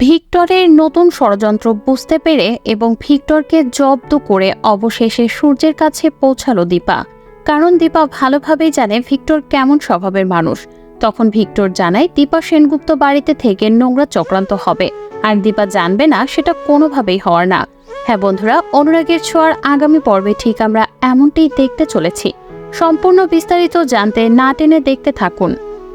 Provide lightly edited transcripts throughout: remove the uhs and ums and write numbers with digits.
ভিক্টরের নতুন ষড়যন্ত্র বুঝতে পেরে এবং ভিক্টরকে জব্দ করে অবশেষে সূর্যের কাছে পৌঁছালো দীপা। কারণ দীপা ভালোভাবেই জানে ভিক্টর কেমন স্বভাবের মানুষ। তখন ভিক্টর জানায় দীপা সেনগুপ্ত বাড়িতে থেকে নোংরা চক্রান্ত হবে, আর দীপা জানবে না সেটা কোনোভাবেই হওয়ার না। হ্যাঁ বন্ধুরা, অনুরাগের ছোঁয়ার আগামী পর্বে ঠিক আমরা এমনটাই দেখতে চলেছি। সম্পূর্ণ বিস্তারিত জানতে না টেনে দেখতে থাকুন।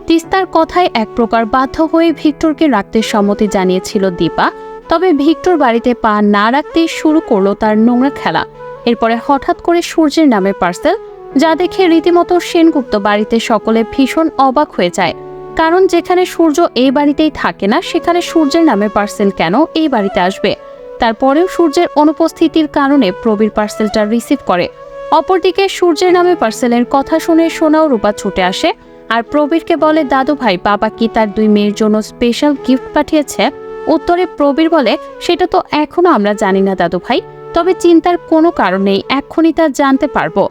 তিস্তার কথায় এক প্রকার বাধ্য হয়ে ভিক্টরকে রাখতে সম্মতি জানিয়েছিল দীপা। তবে ভিক্টর বাড়িতে পা না রাখতেই শুরু করলো তার নোংরা খেলা। এরপরে হঠাৎ করে সূর্যের নামে পার্সেল, যা দেখে রীতিমতো সেনগুপ্ত বাড়িতে সকলে ভীষণ অবাক হয়ে যায়। কারণ যেখানে সূর্য এই বাড়িতেই থাকে না, সেখানে সূর্যের নামে পার্সেল কেন এই বাড়িতে আসবে? তারপরেও সূর্যের অনুপস্থিতির কারণে প্রবীর পার্সেলটা রিসিভ করে। অপরদিকে সূর্যের নামে পার্সেলের কথা শুনে সোনা ও রূপা ছুটে আসে আর প্রবীরকে বলে, দাদু ভাই, বাবা কি তার 2 মেয়ের জন্য স্পেশাল গিফট পাঠিয়েছে? উত্তরে প্রবীর বলে, সেটা তো এখনো আমরা জানি না দাদু ভাই, তবে চিন্তার কোনো কারণ নেই, এক্ষুনি তা জানতে পারবো।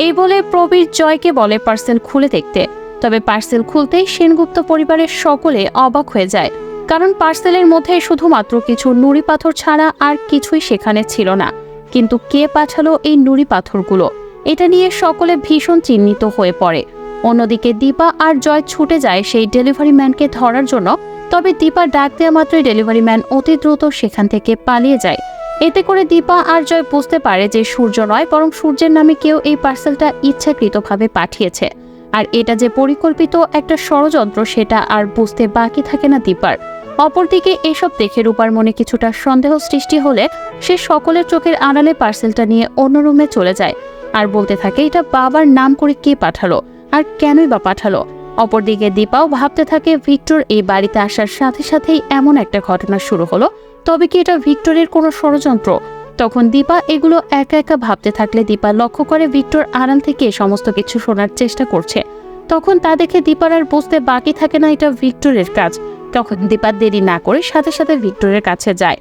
এই বলে প্রবীর জয়কে বলে পার্সেল খুলে দেখতে। তবে পার্সেল খুলতেই সেনগুপ্ত পরিবারের সকলে অবাক হয়ে যায়, কারণ পার্সেলের মধ্যে শুধুমাত্র কিছু নুড়ি পাথর ছাড়া আর কিছুই সেখানে ছিল না। কিন্তু কে পাঠালো এই নুড়ি পাথরগুলো, এটা নিয়ে সকলে ভীষণ চিন্তিত হয়ে পড়ে। অন্যদিকে দীপা আর জয় ছুটে যায় সেই ডেলিভারি ম্যানকে ধরার জন্য। তবে দীপা ডাক দেওয়া মাত্রই ডেলিভারি ম্যান অতি দ্রুত সেখান থেকে পালিয়ে যায়। এতে করে দীপা আর জয় বুঝতে পারে যে সূর্য নয়, বরং সূর্যের নামে কেউ এই পার্সেলটা ইচ্ছাকৃতভাবে পাঠিয়েছে। আর এটা যে পরিকল্পিত একটা ষড়যন্ত্র সেটা আর বুঝতে বাকি থাকে না দীপার। অপরদিকে এসব দেখে রূপার মনে কিছুটা সন্দেহ সৃষ্টি হলে সে সকলের চোখের আড়ালে পার্সেলটা নিয়ে অন্য রুমে চলে যায় আর বলতে থাকে, এটা বাবার নাম করে কে পাঠালো আর কেনই বা পাঠালো। অপরদিকে দীপাও ভাবতে থাকে ভিক্টর এই বাড়িতে আসার সাথে সাথেই এমন একটা ঘটনা শুরু হলো, তবে কি এটা ভিক্টরের কোনো ষড়যন্ত্র? তখন দীপা এগুলো একা একা ভাবতে থাকলে দীপা লক্ষ্য করে ভিক্টর আড়াল থেকে সমস্ত কিছু শোনার চেষ্টা করছে। তখন তা দেখে দীপার আর বুঝতে বাকি থাকে না এটা ভিক্টরের কাজ। তখন দীপা দেরি না করে সাথে সাথে ভিক্টরের কাছে যায়।